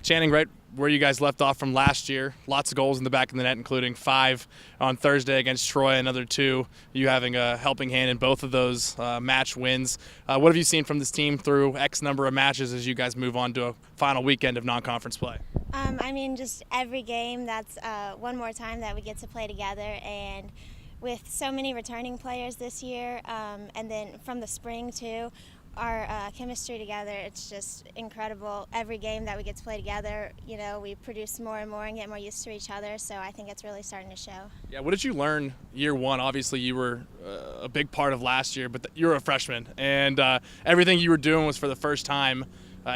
Channing, right where you guys left off from last year, lots of goals in the back of the net, including 5 on Thursday against Troy, another 2. You having a helping hand in both of those match wins. What have you seen from this team through X number of matches as you guys move on to a final weekend of non-conference play? Just every game, that's one more time that we get to play together, and with so many returning players this year, and then from the spring too, our chemistry together, it's just incredible. Every game that we get to play together, we produce more and more and get more used to each other, so I think it's really starting to show. Yeah, what did you learn year one? Obviously, you were a big part of last year, but you're a freshman, and everything you were doing was for the first time.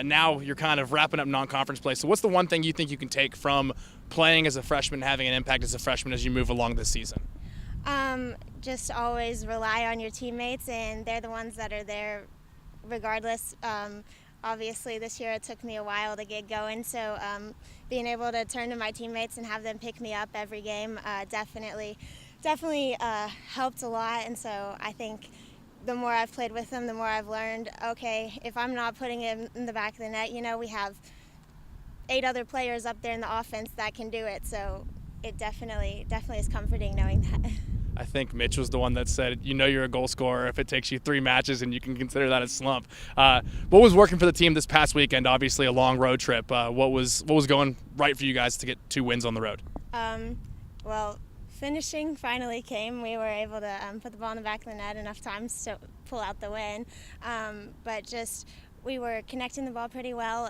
Now you're kind of wrapping up non-conference play. So what's the one thing you think you can take from playing as a freshman, having an impact as a freshman as you move along this season? Just always rely on your teammates, and they're the ones that are there regardless. Obviously this year it took me a while to get going, so being able to turn to my teammates and have them pick me up every game definitely helped a lot. And so I think the more I've played with them, the more I've learned, okay, if I'm not putting it in the back of the net, we have 8 other players up there in the offense that can do it. So it definitely is comforting knowing that. I think Mitch was the one that said, you're a goal scorer if it takes you 3 matches and you can consider that a slump. What was working for the team this past weekend? Obviously a long road trip. What was going right for you guys to get 2 wins on the road? Well, finishing finally came. We were able to put the ball in the back of the net enough times to pull out the win. But we were connecting the ball pretty well.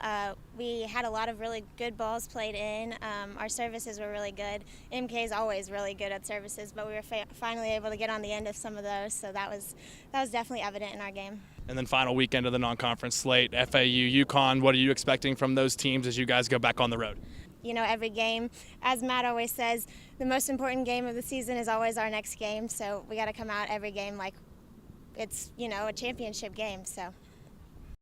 We had a lot of really good balls played in. Our services were really good. MK is always really good at services, but we were finally able to get on the end of some of those, so that was definitely evident in our game. And then final weekend of the non-conference slate, FAU, UConn. What are you expecting from those teams as you guys go back on the road? Every game, as Matt always says, the most important game of the season is always our next game, so we got to come out every game like it's, a championship game. So.